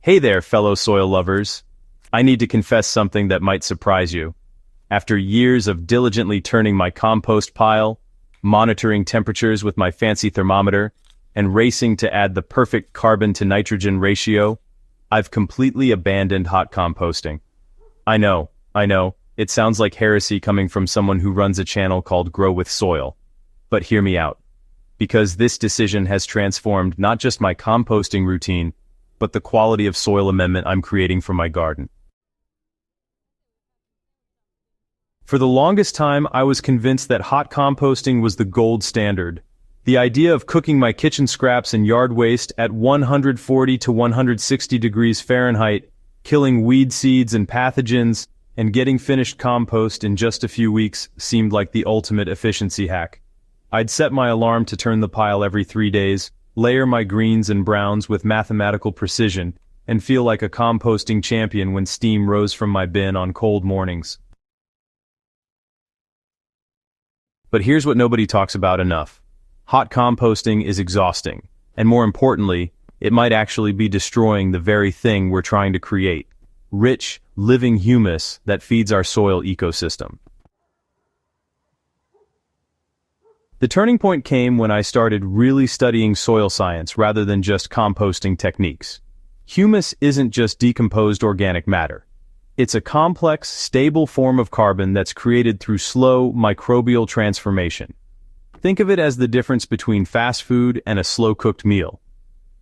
Hey there, fellow soil lovers. I need to confess something that might surprise you. After years of diligently turning my compost pile, monitoring temperatures with my fancy thermometer, and racing to add the perfect carbon to nitrogen ratio, I've completely abandoned hot composting. I know, it sounds like heresy coming from someone who runs a channel called Grow with Soil. But hear me out. Because this decision has transformed not just my composting routine, but the quality of soil amendment I'm creating for my garden. For the longest time, I was convinced that hot composting was the gold standard. The idea of cooking my kitchen scraps and yard waste at 140 to 160 degrees Fahrenheit, killing weed seeds and pathogens, and getting finished compost in just a few weeks seemed like the ultimate efficiency hack. I'd set my alarm to turn the pile every 3 days, layer my greens and browns with mathematical precision, and feel like a composting champion when steam rose from my bin on cold mornings. But here's what nobody talks about enough. Hot composting is exhausting, and more importantly, it might actually be destroying the very thing we're trying to create: rich, living humus that feeds our soil ecosystem. The turning point came when I started really studying soil science rather than just composting techniques. Humus isn't just decomposed organic matter. It's a complex, stable form of carbon that's created through slow microbial transformation. Think of it as the difference between fast food and a slow-cooked meal.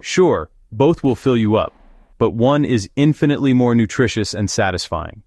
Sure, both will fill you up, but one is infinitely more nutritious and satisfying.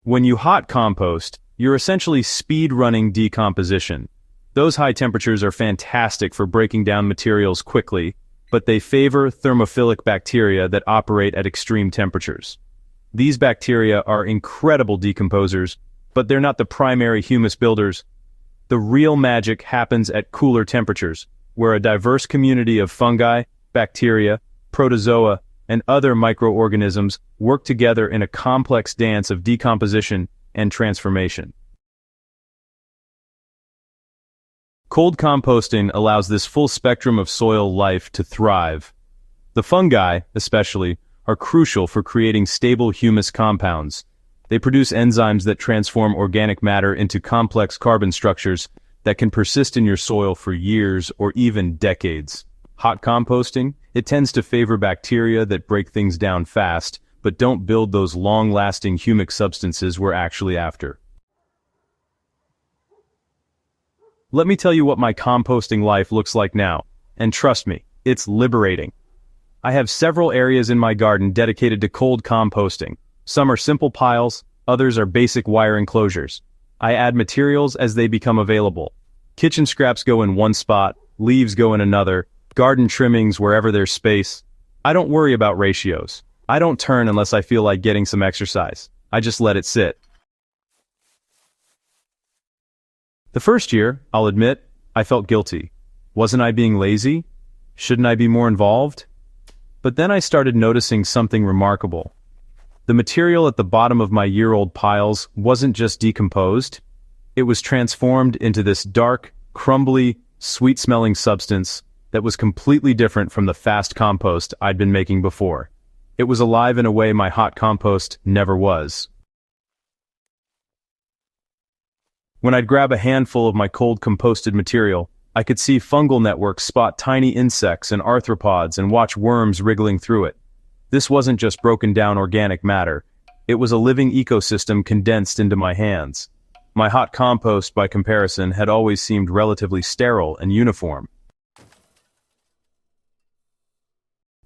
When you hot compost, you're essentially speed-running decomposition. Those high temperatures are fantastic for breaking down materials quickly, but they favor thermophilic bacteria that operate at extreme temperatures. These bacteria are incredible decomposers, but they're not the primary humus builders. The real magic happens at cooler temperatures, where a diverse community of fungi, bacteria, protozoa, and other microorganisms work together in a complex dance of decomposition and transformation. Cold composting allows this full spectrum of soil life to thrive. The fungi, especially, are crucial for creating stable humus compounds. They produce enzymes that transform organic matter into complex carbon structures that can persist in your soil for years or even decades. Hot composting, it tends to favor bacteria that break things down fast, but don't build those long-lasting humic substances we're actually after. Let me tell you what my composting life looks like now, and trust me, it's liberating. I have several areas in my garden dedicated to cold composting. Some are simple piles, others are basic wire enclosures. I add materials as they become available. Kitchen scraps go in one spot, leaves go in another, garden trimmings wherever there's space. I don't worry about ratios. I don't turn unless I feel like getting some exercise. I just let it sit. The first year, I'll admit, I felt guilty. Wasn't I being lazy? Shouldn't I be more involved? But then I started noticing something remarkable. The material at the bottom of my year-old piles wasn't just decomposed. It was transformed into this dark, crumbly, sweet-smelling substance that was completely different from the fast compost I'd been making before. It was alive in a way my hot compost never was. When I'd grab a handful of my cold composted material, I could see fungal networks spot tiny insects and arthropods and watch worms wriggling through it. This wasn't just broken down organic matter. It was a living ecosystem condensed into my hands. My hot compost, by comparison, had always seemed relatively sterile and uniform.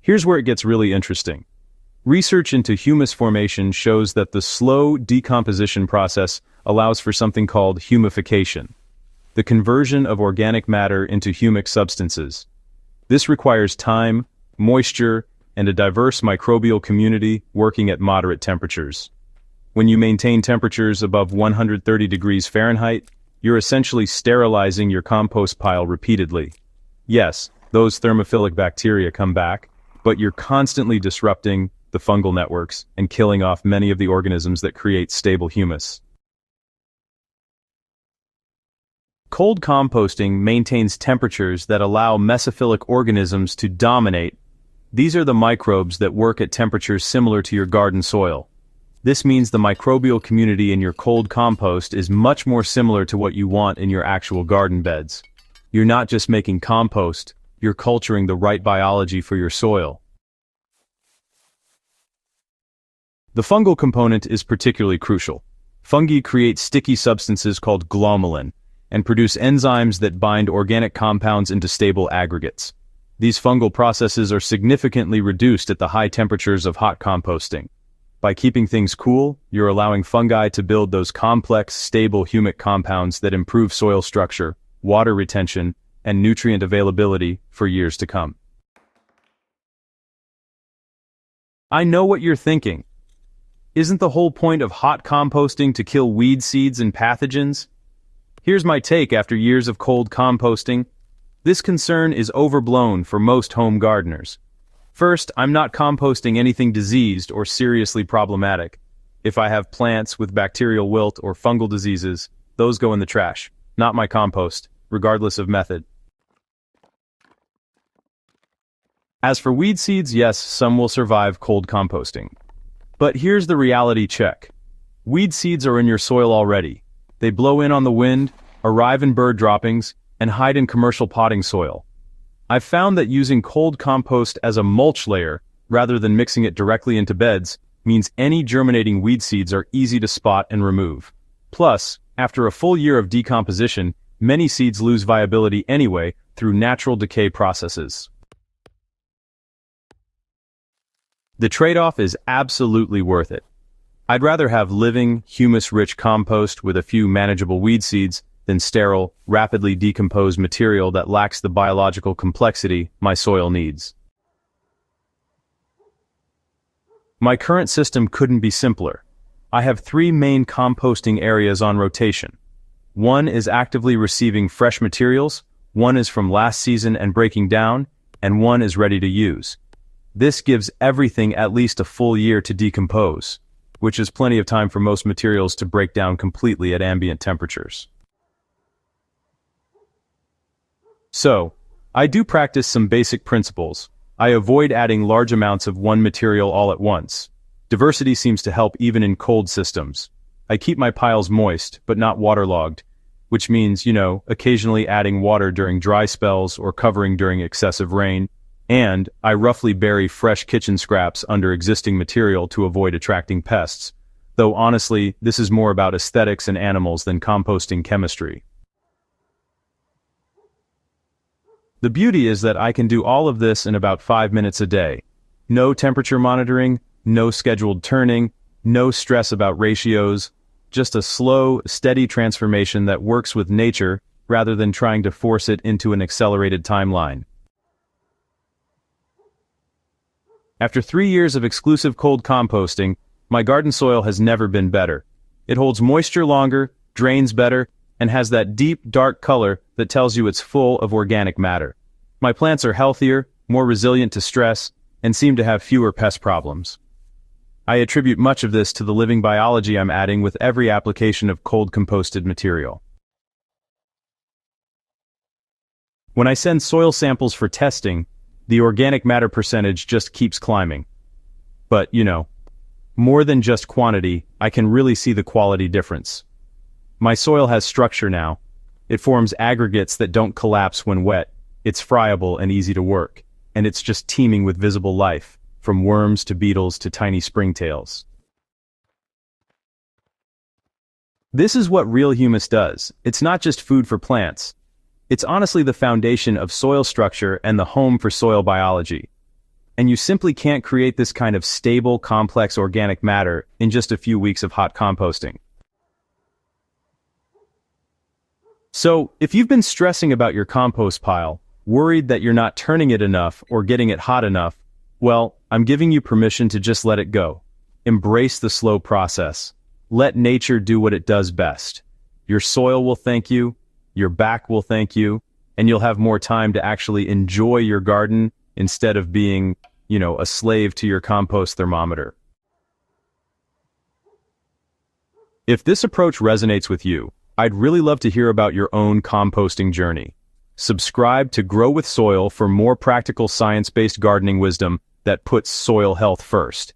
Here's where it gets really interesting. Research into humus formation shows that the slow decomposition process allows for something called humification, the conversion of organic matter into humic substances. This requires time, moisture, and a diverse microbial community working at moderate temperatures. When you maintain temperatures above 130 degrees Fahrenheit, you're essentially sterilizing your compost pile repeatedly. Yes, those thermophilic bacteria come back, but you're constantly disrupting the fungal networks and killing off many of the organisms that create stable humus. Cold composting maintains temperatures that allow mesophilic organisms to dominate. These are the microbes that work at temperatures similar to your garden soil. This means the microbial community in your cold compost is much more similar to what you want in your actual garden beds. You're not just making compost, you're culturing the right biology for your soil. The fungal component is particularly crucial. Fungi create sticky substances called glomalin and produce enzymes that bind organic compounds into stable aggregates. These fungal processes are significantly reduced at the high temperatures of hot composting. By keeping things cool, you're allowing fungi to build those complex, stable humic compounds that improve soil structure, water retention, and nutrient availability for years to come. I know what you're thinking. Isn't the whole point of hot composting to kill weed seeds and pathogens? Here's my take after years of cold composting. This concern is overblown for most home gardeners. First, I'm not composting anything diseased or seriously problematic. If I have plants with bacterial wilt or fungal diseases, those go in the trash, not my compost, regardless of method. As for weed seeds, yes, some will survive cold composting. But here's the reality check. Weed seeds are in your soil already. They blow in on the wind, arrive in bird droppings, and hide in commercial potting soil. I've found that using cold compost as a mulch layer, rather than mixing it directly into beds, means any germinating weed seeds are easy to spot and remove. Plus, after a full year of decomposition, many seeds lose viability anyway through natural decay processes. The trade-off is absolutely worth it. I'd rather have living, humus-rich compost with a few manageable weed seeds than sterile, rapidly decomposed material that lacks the biological complexity my soil needs. My current system couldn't be simpler. I have 3 main composting areas on rotation. One is actively receiving fresh materials, one is from last season and breaking down, and one is ready to use. This gives everything at least a full year to decompose, which is plenty of time for most materials to break down completely at ambient temperatures. So, I do practice some basic principles. I avoid adding large amounts of one material all at once. Diversity seems to help even in cold systems. I keep my piles moist, but not waterlogged, which means, occasionally adding water during dry spells or covering during excessive rain. And I roughly bury fresh kitchen scraps under existing material to avoid attracting pests. Though honestly, this is more about aesthetics and animals than composting chemistry. The beauty is that I can do all of this in about 5 minutes a day. No temperature monitoring, no scheduled turning, no stress about ratios, just a slow, steady transformation that works with nature rather than trying to force it into an accelerated timeline. After 3 years of exclusive cold composting, my garden soil has never been better. It holds moisture longer, drains better, and has that deep, dark color that tells you it's full of organic matter. My plants are healthier, more resilient to stress, and seem to have fewer pest problems. I attribute much of this to the living biology I'm adding with every application of cold composted material. When I send soil samples for testing, the organic matter percentage just keeps climbing. But, more than just quantity, I can really see the quality difference. My soil has structure now. It forms aggregates that don't collapse when wet. It's friable and easy to work. And it's just teeming with visible life, from worms to beetles to tiny springtails. This is what real humus does. It's not just food for plants. It's honestly the foundation of soil structure and the home for soil biology. And you simply can't create this kind of stable, complex organic matter in just a few weeks of hot composting. So, if you've been stressing about your compost pile, worried that you're not turning it enough or getting it hot enough, well, I'm giving you permission to just let it go. Embrace the slow process. Let nature do what it does best. Your soil will thank you, your back will thank you, and you'll have more time to actually enjoy your garden instead of being, a slave to your compost thermometer. If this approach resonates with you, I'd really love to hear about your own composting journey. Subscribe to Grow with Soil for more practical science-based gardening wisdom that puts soil health first.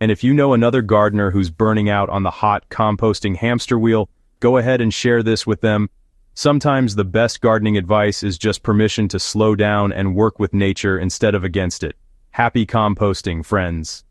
And if you know another gardener who's burning out on the hot composting hamster wheel, go ahead and share this with them. Sometimes the best gardening advice is just permission to slow down and work with nature instead of against it. Happy composting, friends.